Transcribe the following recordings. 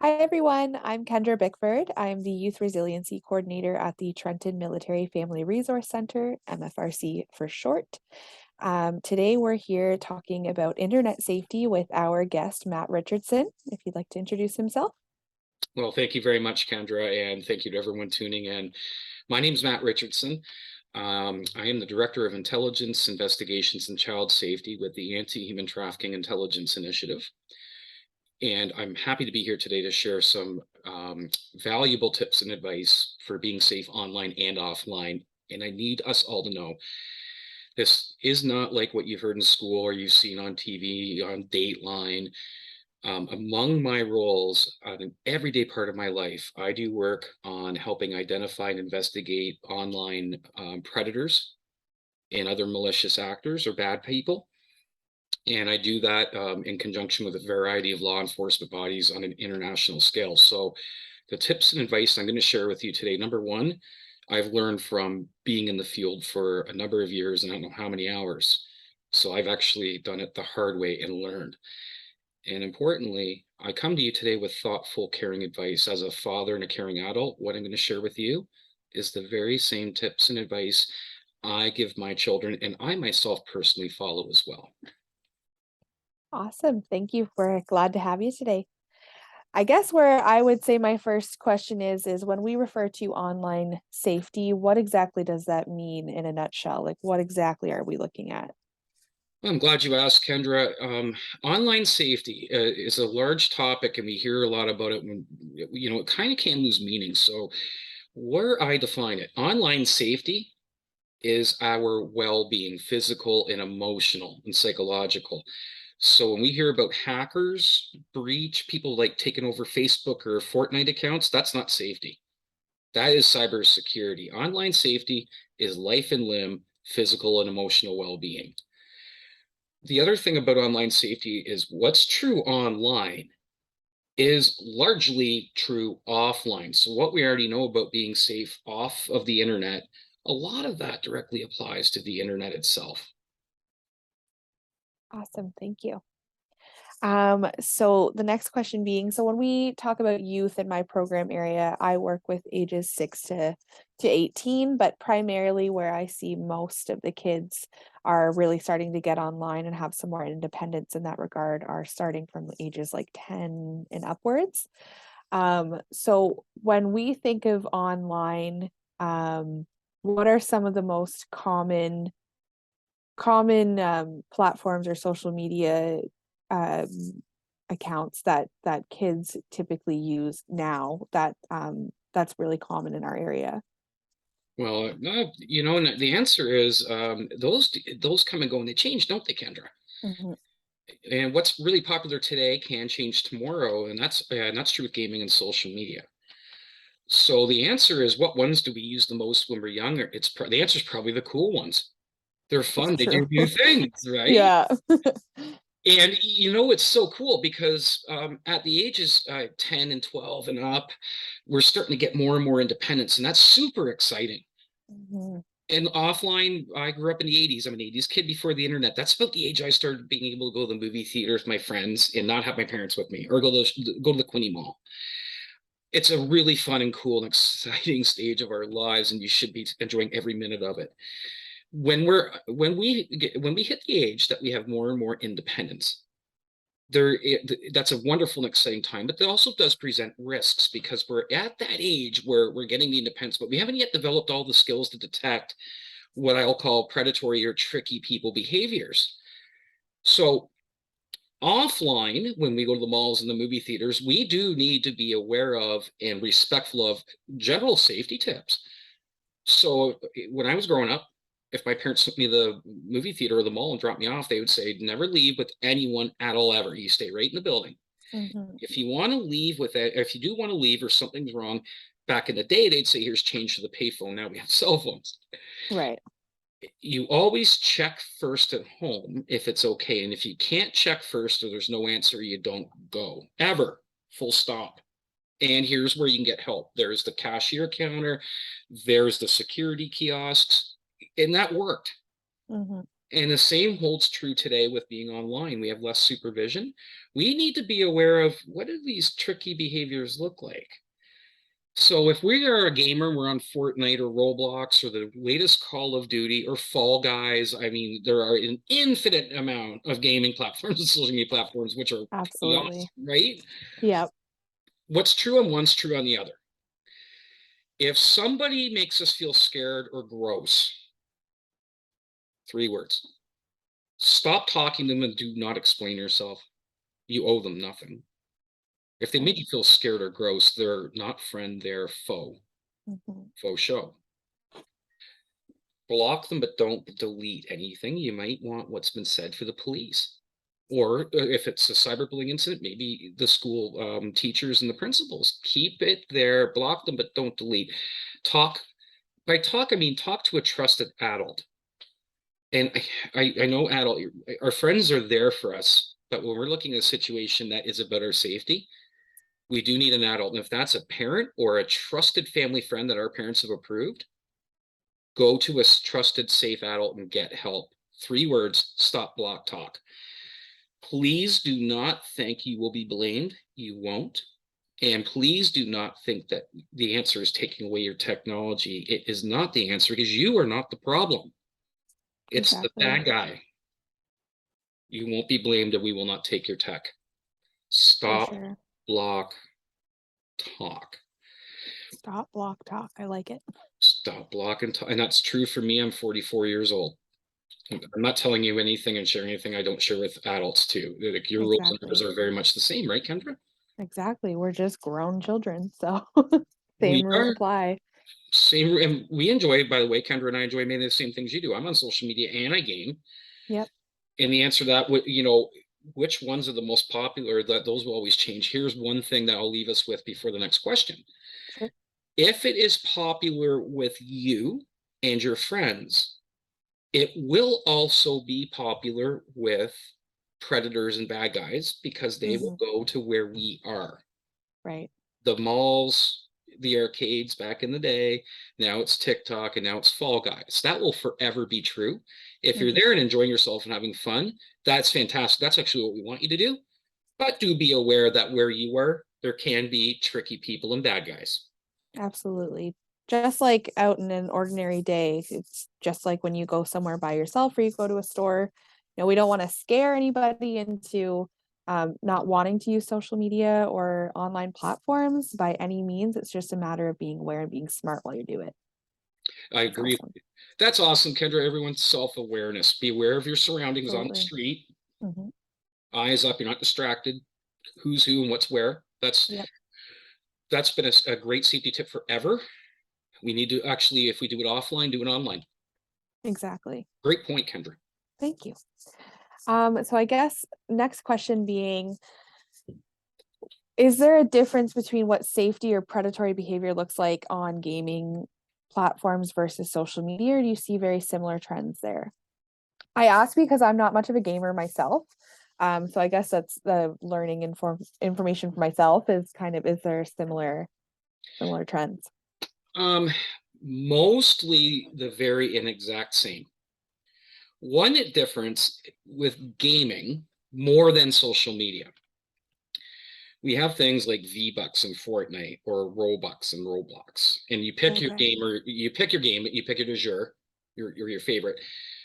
Hi, everyone. I'm Kendra Bickford. I'm the Youth Resiliency Coordinator at the Trenton Military Family Resource Center, MFRC for short. Today, we're here talking about internet safety with our guest, Matt Richardson, if you'd like to introduce himself. Well, thank you very much, Kendra, and thank you to everyone tuning in. My name is Matt Richardson. I am the Director of Intelligence, Investigations, and Child Safety with the Anti-Human Trafficking Intelligence Initiative. And I'm happy to be here today to share some valuable tips and advice for being safe online and offline. And I need us all to know this is not like what you've heard in school or you've seen on TV, on Dateline. Among my roles on an everyday part of my life, I do work on helping identify and investigate online predators and other malicious actors or bad people. And I do that in conjunction with a variety of law enforcement bodies on an international scale. So the tips and advice I'm going to share with you today, number one, I've learned from being in the field for a number of years and I don't know how many hours. So I've actually done it the hard way and learned. And importantly, I come to you today with thoughtful, caring advice. As a father and a caring adult, what I'm going to share with you is the very same tips and advice I give my children and I myself personally follow as well. Awesome. Thank you. We're glad to have you today. I guess where I would say my first question is when we refer to online safety, what exactly does that mean in a nutshell? Like, what exactly are we looking at? I'm glad you asked, Kendra. Online safety is a large topic, and we hear a lot about it when, it kind of can lose meaning. So, where I define it, online safety is our well-being, physical and emotional and psychological. So when we hear about hackers breach, people like taking over Facebook or Fortnite accounts, that's not safety. That is cybersecurity. Online safety is life and limb, physical and emotional well-being. The other thing about online safety is what's true online is largely true offline. So what we already know about being safe off of the internet, a lot of that directly applies to the internet itself. Awesome. Thank you. So the next question being, so when we talk about youth in my program area, I work with ages 6 to 18, but primarily where I see most of the kids are really starting to get online and have some more independence in that regard are starting from ages like 10 and upwards. So when we think of online, what are some of the most common platforms or social media um, accounts that kids typically use now that's really common in our area. And the answer is those come and go and they change, don't they, Kendra? Mhm. And what's really popular today can change tomorrow, and that's true with gaming and social media. So the answer is, what ones do we use the most when we're younger? The answer is probably the cool ones. They're It's fun. They true. do new things, right? Yeah. And it's so cool because at the ages 10 and 12 and up, we're starting to get more and more independence, and that's super exciting. Mhm. And offline, I grew up in the 80s. I'm an 80s kid before the internet. That's about the age I started being able to go to the movie theater with my friends and not have my parents with me or go to the Quinny Mall. It's a really fun and cool and exciting stage of our lives, and you should be enjoying every minute of it. When we hit the age that we have more and more independence, that's a wonderful and exciting time, but that also does present risks because we're at that age where we're getting the independence, but we haven't yet developed all the skills to detect what I'll call predatory or tricky people behaviors. So offline, when we go to the malls and the movie theaters, we do need to be aware of and respectful of general safety tips. So when I was growing up, if my parents took me to the movie theater or the mall and dropped me off, they would say, never leave with anyone at all ever. You stay right in the building. Mhm. If you want to leave with it, if you do want to leave or something's wrong, back in the day, they'd say, here's change to the payphone. Now we have cell phones. Right. You always check first at home if it's okay. And if you can't check first or there's no answer, you don't go ever, full stop. And here's where you can get help. There's the cashier counter, there's the security kiosks, and that worked. Mhm. And the same holds true today with being online. We have less supervision. We need to be aware of what do these tricky behaviors look like. So if we are a gamer, we're on Fortnite or Roblox or the latest Call of Duty or Fall Guys. I mean, there are an infinite amount of gaming platforms and social media platforms, which are pretty Absolutely. awesome, right? Yep. What's true on one's true on the other. If somebody makes us feel scared or gross, 3 words. Stop talking to them and do not explain yourself. You owe them nothing. If they make Right. you feel scared or gross, they're not friend, they're foe. Mhm. Faux show. Block them, but don't delete anything. You might want what's been said for the police. Or if it's a cyberbullying incident, maybe the school teachers and the principals. Keep it there, block them, but don't delete. Talk, by talk, I mean talk to a trusted adult. And I know our friends are there for us, but when we're looking at a situation that is about our safety, we do need an adult. And if that's a parent or a trusted family friend that our parents have approved, go to a trusted, safe adult and get help. 3 words, stop, block, talk. Please do not think you will be blamed. You won't. And please do not think that the answer is taking away your technology. It is not the answer because you are not the problem. It's the Exactly. bad guy. You won't be blamed and we will not take your tech. For Stop, sure. block, talk. Stop, block, talk. I like it. Stop, block, and talk. And that's true for me. I'm 44 years old. I'm not telling you anything and sharing anything I don't share with adults too. Like your rules and yours Exactly. are very much the same, right, Kendra? Exactly. We're just grown children, so We same rules are apply. same, and we enjoy, by the way, Kendra and I enjoy many of the same things you do. I'm on social media and I game. Yep. And the answer to that, which ones are the most popular, that those will always change. Here's one thing that I'll leave us with before the next question. Sure. If it is popular with you and your friends, it will also be popular with predators and bad guys because they will Hmm. go to where we are. Right. The malls, the arcades back in the day, now it's TikTok and now it's Fall Guys. That will forever be true. If you're Hmm. there and enjoying yourself and having fun, that's fantastic. That's actually what we want you to do. But do be aware that where you are, there can be tricky people and bad guys. Absolutely. Just like out in an ordinary day, it's just like when you go somewhere by yourself or you go to a store. We don't want to scare anybody into not wanting to use social media or online platforms by any means. It's just a matter of being aware and being smart while you do it. I That's agree. awesome. That's awesome, Kendra. Everyone's self-awareness. Be aware of your surroundings on the Absolutely. street. Hmm. Eyes up. You're not distracted. Who's who and what's where. Yep. That's been a great safety tip forever. We need to actually, if we do it offline, do it online. Exactly. Great point, Kendra. Thank you. So I guess next question being, is there a difference between what safety or predatory behavior looks like on gaming platforms versus social media, or do you see very similar trends there? I ask because I'm not much of a gamer myself. So I guess that's the learning information for myself is kind of, is there similar trends? Um, Mostly the very inexact same. One difference with gaming more than social media. We have things like V-Bucks and Fortnite or Robux and Roblox. And you pick your Okay. game or you pick your game, you pick it as your favorite.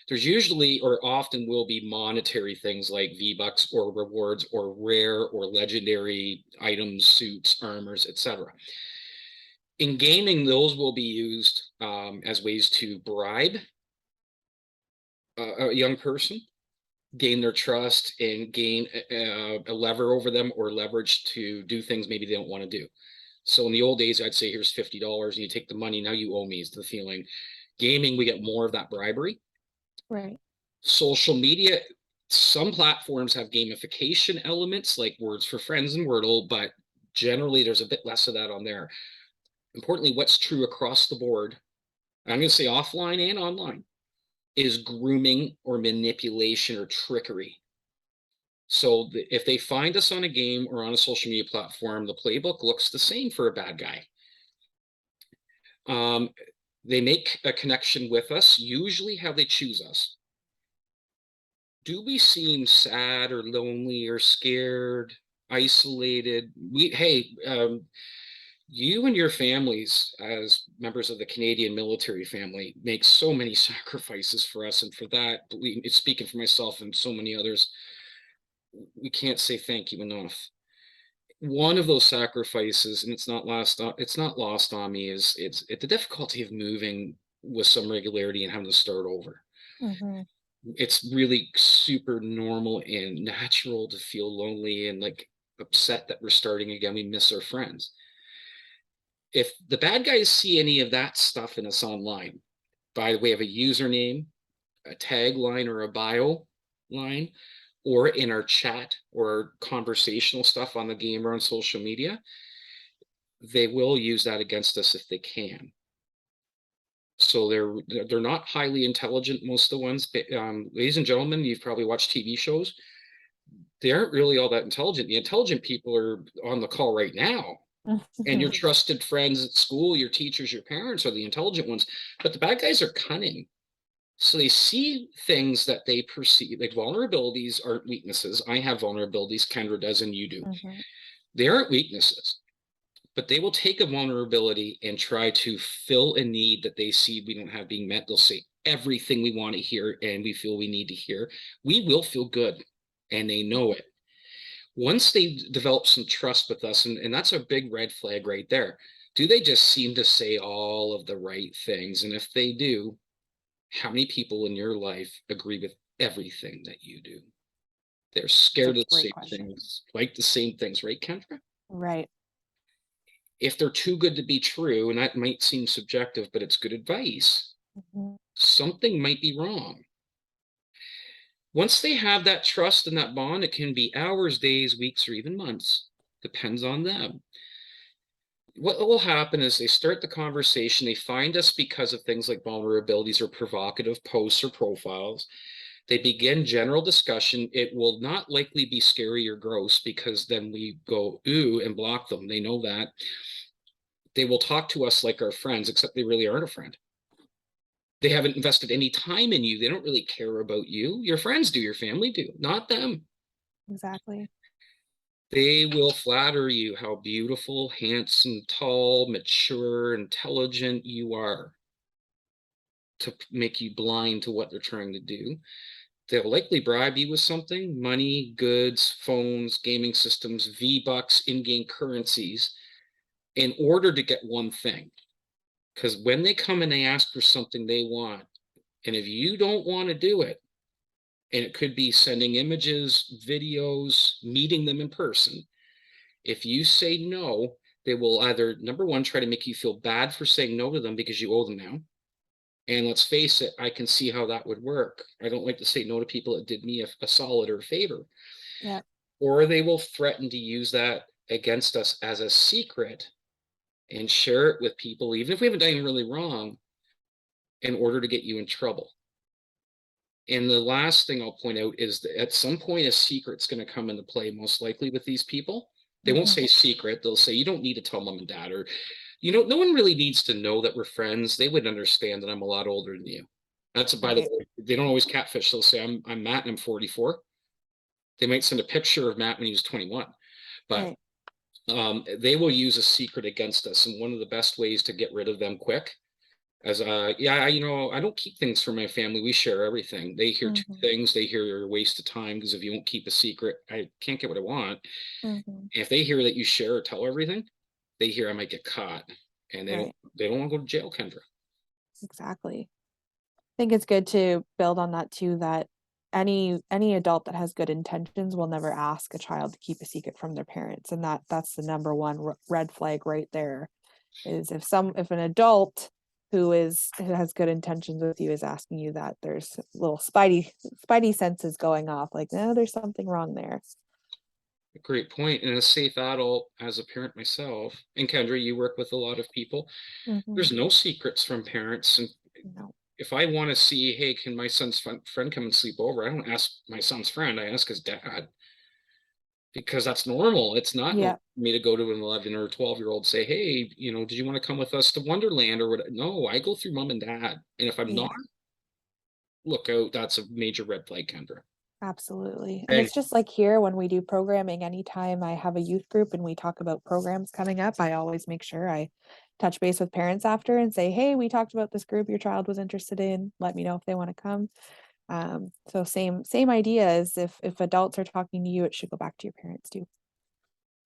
There's usually or often will be monetary things like V-Bucks or rewards or rare or legendary items, suits, armors, etc. In gaming, those will be used as ways to bribe a young person, gain their trust, and gain a lever over them or leverage to do things maybe they don't want to do. So in the old days, I'd say here's $50 and you take the money. Now you owe me is the feeling. Gaming, we get more of that bribery. Right. Social media, some platforms have gamification elements like Words for Friends and Wordle, but generally there's a bit less of that on there. Importantly, what's true across the board, I'm going to say offline and online, is grooming or manipulation or trickery. So if they find us on a game or on a social media platform, the playbook looks the same for a bad guy. Um, they make a connection with us, usually how they choose us. do we seem sad or lonely or scared, isolated? You and your families, as members of the Canadian military family, make so many sacrifices for us. And for that, speaking for myself and so many others, we can't say thank you enough. One of those sacrifices, and it's not lost on me, is the difficulty of moving with some regularity and having to start over. Mm-hmm. It's really super normal and natural to feel lonely and like upset that we're starting again. We miss our friends. If the bad guys see any of that stuff in us online by way of a username, a tagline, or a bio line, or in our chat or conversational stuff on the game or on social media, they will use that against us if they can. So they're not highly intelligent, most of the ones. Ladies and gentlemen, you've probably watched TV shows. They aren't really all that intelligent. The intelligent people are on the call right now. And your trusted friends at school, your teachers, your parents are the intelligent ones. But the bad guys are cunning. So they see things that they perceive, like vulnerabilities aren't weaknesses. I have vulnerabilities, Kendra does, and you do. Mm-hmm. They aren't weaknesses, but they will take a vulnerability and try to fill a need that they see we don't have being met. They'll say everything we want to hear and we feel we need to hear. We will feel good, and they know it. Once they develop some trust with us, and that's a big red flag right there. Do they just seem to say all of the right things? And if they do, how many people in your life agree with everything that you do? They're That's a scared of the great same question. things, like the same things, right, Kendra? Right. If they're too good to be true, and that might seem subjective, but it's good advice, Mm-hmm. something might be wrong. Once they have that trust and that bond, it can be hours, days, weeks, or even months. Depends on them. What will happen is they start the conversation, they find us because of things like vulnerabilities or provocative posts or profiles. They begin general discussion. It will not likely be scary or gross because then we go, ooh, and block them. They know that. They will talk to us like our friends, except they really aren't a friend. They haven't invested any time in you. They don't really care about you. Your friends do, your family do, not them. Exactly. They will flatter you how beautiful, handsome, tall, mature, intelligent you are to make you blind to what they're trying to do. They'll likely bribe you with something: money, goods, phones, gaming systems, V-Bucks, in-game currencies, in order to get one thing. Because when they come and they ask for something they want, and if you don't want to do it, and it could be sending images, videos, meeting them in person, if you say no, they will either, number one, try to make you feel bad for saying no to them because you owe them now. And let's face it, I can see how that would work. I don't like to say no to people that did me a solid or a favor. Yeah. Or they will threaten to use that against us as a secret and share it with people, even if we haven't done anything really wrong, in order to get you in trouble. And the last thing I'll point out is that at some point, a secret's going to come into play, most likely with these people. They won't Mm-hmm. say secret. They'll say, you don't need to tell mom and dad, or, no one really needs to know that we're friends. They would understand that I'm a lot older than you. That's, by the Right. way, they don't always catfish. They'll say, I'm Matt and I'm 44. They might send a picture of Matt when he was 21, but Right. they will use a secret against us. And one of the best ways to get rid of them quick, as yeah, I don't keep things from my family. We share everything. They hear two Mm-hmm. things. They hear you're a waste of time because if you won't keep a secret, I can't get what I want. Mm-hmm. If they hear that you share or tell everything, they hear I might get caught, and Right. they don't want to go to jail, Kendra. Exactly. I think it's good to build on that too, that any adult that has good intentions will never ask a child to keep a secret from their parents. And that's the number one red flag right there, is if an adult who has good intentions with you is asking you that, there's little spidey senses going off, like, no, there's something wrong there. A great point. And a safe adult, as a parent myself, and Kendra, you work with a lot of people. Mm-hmm. There's no secrets from parents. And No. if I want to see, hey, can my son's friend come and sleep over? I don't ask my son's friend. I ask his dad, because that's normal. It's not Yeah. normal for me to go to an 11 or 12-year-old, say, hey, did you want to come with us to Wonderland or what? No, I go through mom and dad. And if I'm not, Yeah. look out, that's a major red flag, Kendra. Absolutely. And And it's just like here when we do programming, anytime I have a youth group and we talk about programs coming up, I always make sure I touch base with parents after and say, hey, we talked about this group your child was interested in. Let me know if they want to come. So same idea as if adults are talking to you, it should go back to your parents too.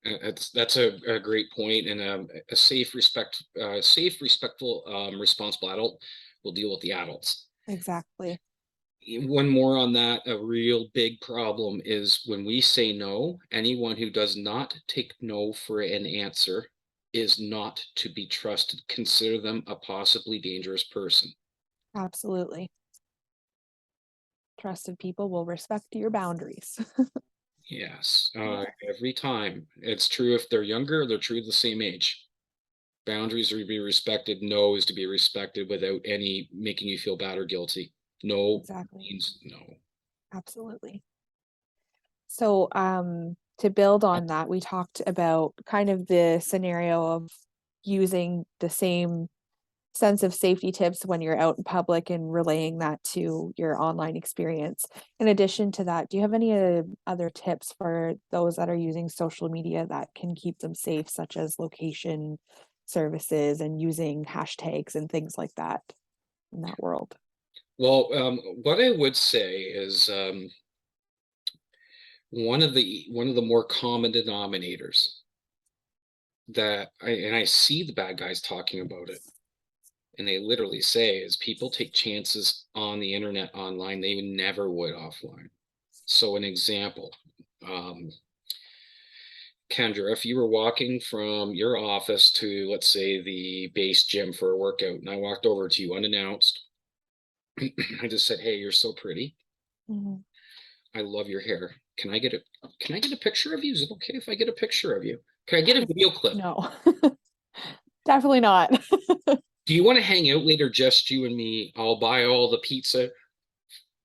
that's a great point, and a safe, respectful, responsible adult will deal with the adults. Exactly. One more on that, a real big problem is when we say no, anyone who does not take no for an answer is not to be trusted. Consider them a possibly dangerous person. Absolutely. Trusted people will respect your boundaries. Yes, Yeah, every time. It's true if they're younger, they're true the same age. Boundaries are to be respected. No is to be respected without any making you feel bad or guilty. No exactly. means no. Absolutely. So, to build on that, we talked about kind of the scenario of using the same sense of safety tips when you're out in public and relaying that to your online experience. In addition to that, do you have any other tips for those that are using social media that can keep them safe, such as location services and using hashtags and things like that in that world? Well, what I would say is one of the more common denominators and I see the bad guys talking about it, and they literally say is people take chances on the internet online they never would offline. So an example, um, Kendra, if you were walking from your office to, let's say, the base gym for a workout, and I walked over to you unannounced, I just said, "Hey, you're so pretty. Mhm. I love your hair. Can I get a picture of you? Is it okay if I get a picture of you? Can I get a video clip? No, definitely not. Do you want to hang out later, just you and me? I'll buy all the pizza.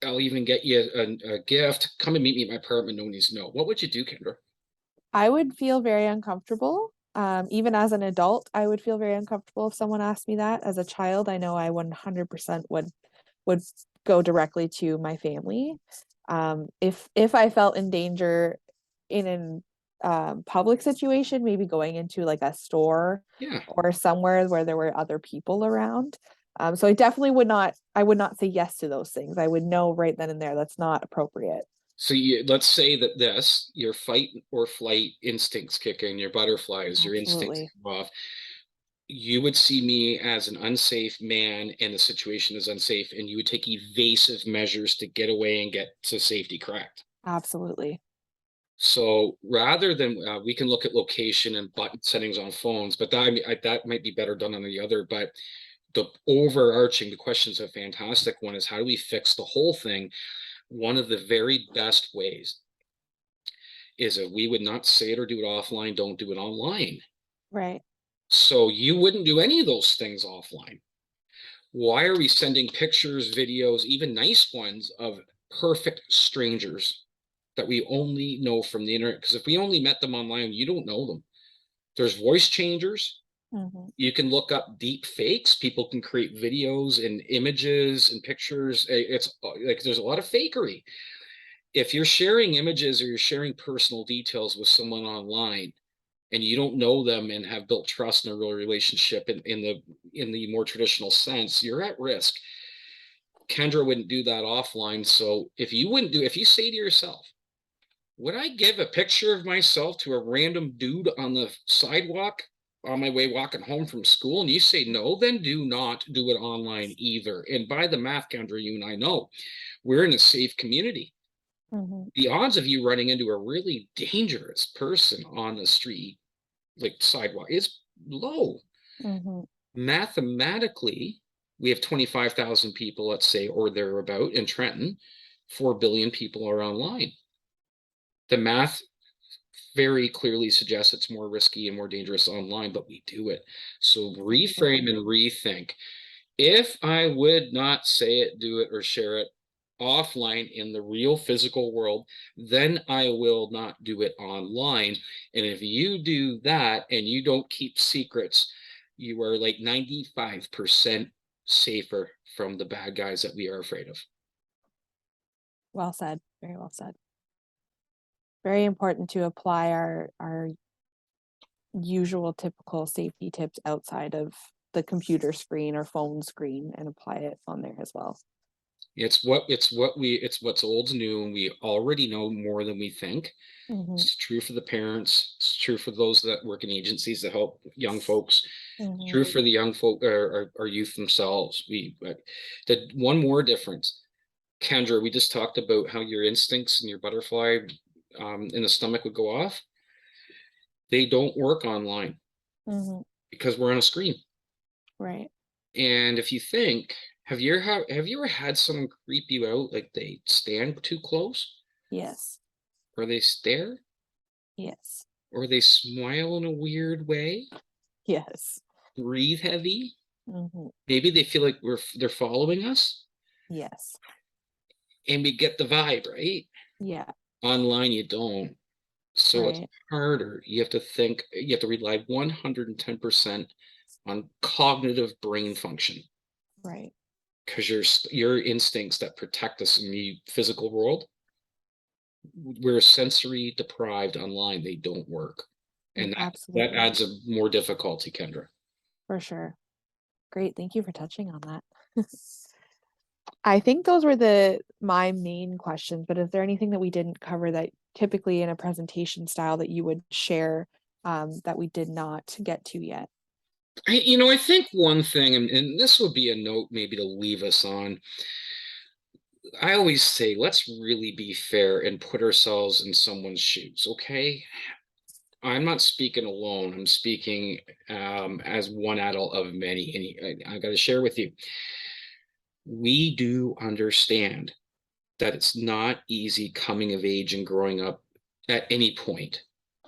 I'll even get you a gift. Come and meet me at my apartment. No one needs to know." What would you do, Kendra? I would feel very uncomfortable. Even as an adult, I would feel very uncomfortable if someone asked me that. As a child, I know I 100% would go directly to my family. If I felt in danger in an public situation, maybe going into like a store Yeah. or somewhere where there were other people around. So I would not say yes to those things. I would know right then and there that's not appropriate. So let's say that your fight or flight instincts kick in, your butterflies, your instincts Absolutely. go off. You would see me as an unsafe man and the situation is unsafe, and you would take evasive measures to get away and get to safety, correct? Absolutely. So rather than we can look at location and button settings on phones, but that might be better done on the other. But the question is a fantastic one, is how do we fix the whole thing? One of the very best ways is if we would not say it or do it offline, don't do it online. Right. So you wouldn't do any of those things offline. Why are we sending pictures, videos, even nice ones of perfect strangers that we only know from the internet? Because if we only met them online, you don't know them. There's voice changers. Mhm. You can look up deep fakes. People can create videos and images and pictures. It's like there's a lot of fakery. If you're sharing images or you're sharing personal details with someone online and you don't know them and have built trust in a real relationship in the more traditional sense, you're at risk. Kendra wouldn't do that offline. So if you say to yourself, would I give a picture of myself to a random dude on the sidewalk on my way walking home from school? And you say no, then do not do it online either. And by the math, Kendra, you and I know we're in a safe community. Mhm. The odds of you running into a really dangerous person on the street, like sidewalk, is low. Mhm. Mathematically, we have 25,000 people, let's say, or thereabout in Trenton. 4 billion people are online. The math very clearly suggests it's more risky and more dangerous online, but we do it. So reframe Absolutely. and rethink. If I would not say it, do it, or share it offline in the real physical world, then I will not do it online. And if you do that and you don't keep secrets, you are like 95% safer from the bad guys that we are afraid of. Well said. Very well said. Very important to apply our usual typical safety tips outside of the computer screen or phone screen and apply it on there as well. It's what's old's new, and we already know more than we think. Mm-hmm. It's true for the parents. It's true for those that work in agencies that help young folks. Mm-hmm. True for the young folk or our youth themselves. The one more difference, Kendra, we just talked about how your instincts and your butterfly in the stomach would go off. They don't work online Mm-hmm. because we're on a screen. Right. And if you think, have you ever had someone creep you out, like they stand too close, Yes. or they stare, Yes. or they smile in a weird way, Yes. breathe heavy? Mm-hmm. Maybe they feel like they're following us, Yes. and we get the vibe, right? Yeah. Online, you don't. So it's Right. harder. You have to think, you have to rely 110% on cognitive brain function, Right. because your instincts that protect us in the physical world, we're sensory deprived online. They don't work. And that Absolutely. adds a more difficulty, Kendra. For sure. Great. Thank you for touching on that. I think those were my main questions, but is there anything that we didn't cover that typically in a presentation style that you would share that we did not get to yet? I think one thing, and this would be a note maybe to leave us on. I always say, let's really be fair and put ourselves in someone's shoes, okay? I'm not speaking alone. I'm speaking as one adult of many. And I got to share with you, we do understand that it's not easy coming of age and growing up at any point.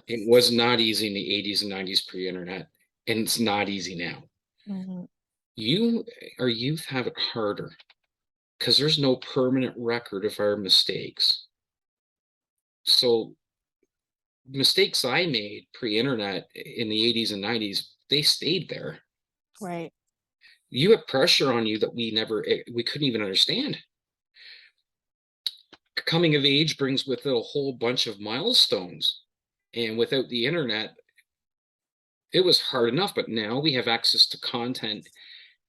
It was not easy in the 80s and 90s pre-internet, and it's not easy now. Mm-hmm. Our youth have it harder because there's no permanent record of our mistakes. So mistakes I made pre-internet in the 80s and 90s, they stayed there. Right. You have pressure on you that we couldn't even understand. Coming of age brings with it a whole bunch of milestones. And without the internet, it was hard enough, but now we have access to content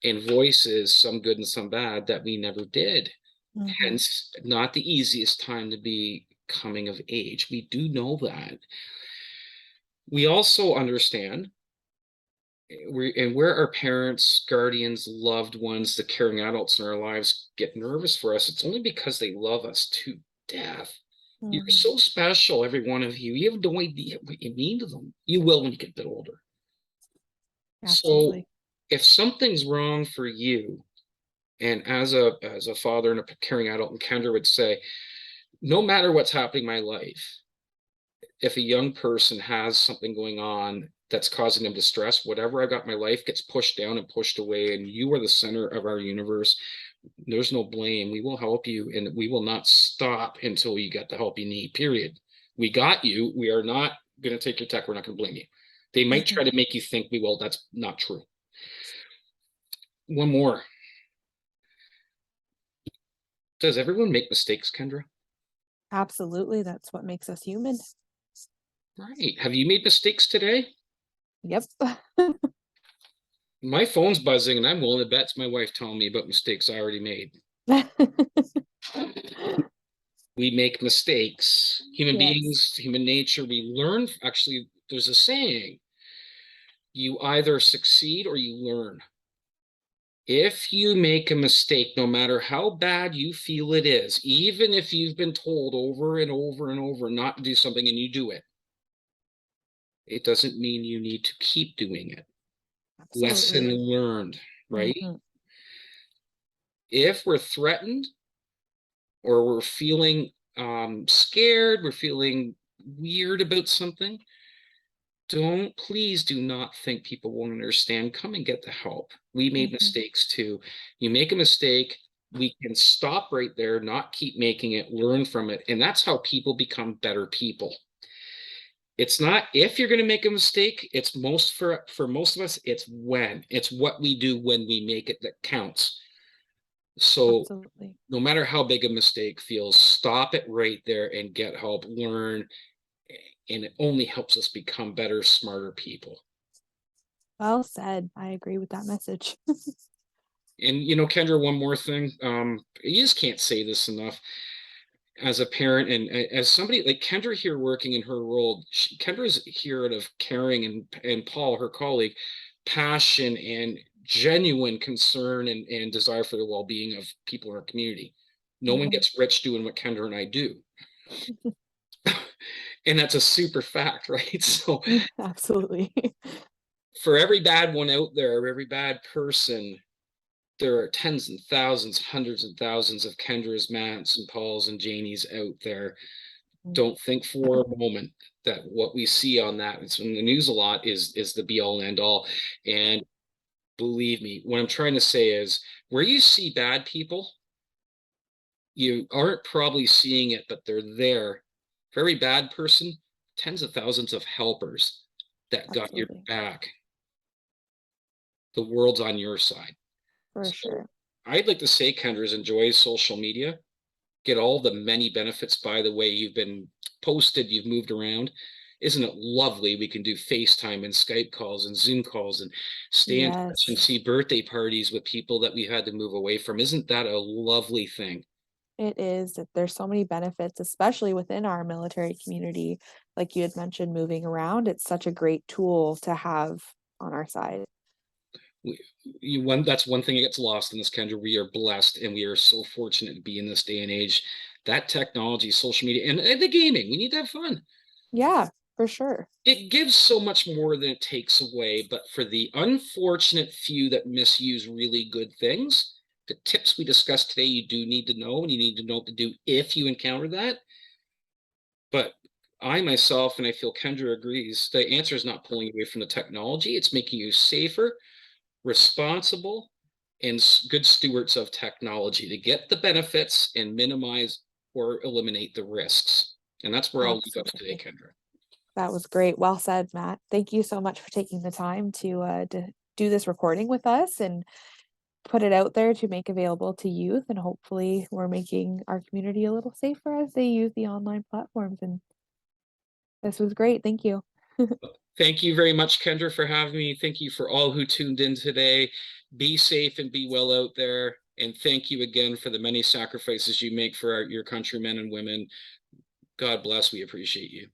and voices, some good and some bad, that we never did. Mm-hmm. Hence, not the easiest time to be coming of age. We do know that. We also understand where our parents, guardians, loved ones, the caring adults in our lives get nervous for us, it's only because they love us to death. You're Mm-hmm. so special, every one of you. You have no idea what you mean to them. You will when you get a bit older. So Absolutely. if something's wrong for you, and as a father and a caring adult, and Kendra would say, no matter what's happening in my life, if a young person has something going on that's causing them distress, whatever I got in my life gets pushed down and pushed away, and you are the center of our universe. There's no blame. We will help you, and we will not stop until you get the help you need, period. We got you. We are not going to take your tech. We're not going to blame you. They might Mm-hmm. try to make you think we will. That's not true. One more. Does everyone make mistakes, Kendra? Absolutely. That's what makes us human. Right. Have you made mistakes today? Yep. My phone's buzzing, and I'm willing to bet it's my wife telling me about mistakes I already made. We make mistakes. Human Yes. beings, human nature, we learn. Actually, there's a saying, you either succeed or you learn. If you make a mistake, no matter how bad you feel it is, even if you've been told over and over and over not to do something and you do it, it doesn't mean you need to keep doing it. Lesson Absolutely. learned, right? Mm-hmm. If we're threatened or we're feeling scared, we're feeling weird about something, please do not think people won't understand. Come and get the help. We made Mm-hmm. mistakes too. You make a mistake, we can stop right there, not keep making it, learn from it. And that's how people become better people. It's not if you're going to make a mistake, it's for most of us, it's when. It's what we do when we make it that counts. So Absolutely. no matter how big a mistake feels, stop it right there and get help, learn, and it only helps us become better, smarter people. Well said. I agree with that message. And Kendra, one more thing. You just can't say this enough. As a parent and as somebody like Kendra here working in her role, Kendra's here out of caring and Paul, her colleague, passion and genuine concern and desire for the well-being of people in our community. No one Mhm. gets rich doing what Kendra and I do. And that's a super fact, right? So Absolutely. for every bad one out there, every bad person, there are tens and thousands, hundreds and thousands of Kendras, Matts, and Pauls and Janies out there. Don't think for a moment that what we see on that, it's in the news a lot, is the be all and end all. And believe me, what I'm trying to say is where you see bad people, you aren't probably seeing it, but they're there. Very bad person, tens of thousands of helpers that got your Absolutely. back. The world's on your side. For So sure. I'd like to say, Kendra, enjoy social media, get all the many benefits. By the way, you've been posted, you've moved around. Isn't it lovely? We can do FaceTime and Skype calls and Zoom calls and stay in touch and Yes, see birthday parties with people that we had to move away from. Isn't that a lovely thing? it is. There's so many benefits, especially within our military community. Like you had mentioned, moving around, it's such a great tool to have on our side. We, that's one thing that gets lost in this, Kendra. We are blessed and we are so fortunate to be in this day and age. That technology, social media, and the gaming, we need to have fun. Yeah, for sure. It gives so much more than it takes away. But for the unfortunate few that misuse really good things, the tips we discussed today, you do need to know, and you need to know what to do if you encounter that. But I myself, and I feel Kendra agrees, the answer is not pulling you away from the technology. It's making you safer, responsible, and good stewards of technology to get the benefits and minimize or eliminate the risks. And that's where I'll leave us today, Absolutely. Kendra. That was great. Well said, Matt. Thank you so much for taking the time to do this recording with us and put it out there to make available to youth. And hopefully, we're making our community a little safer as they use the online platforms. And this was great. Thank you. Thank you very much, Kendra, for having me. Thank you for all who tuned in today. Be safe and be well out there. And thank you again for the many sacrifices you make for your countrymen and women. God bless. We appreciate you.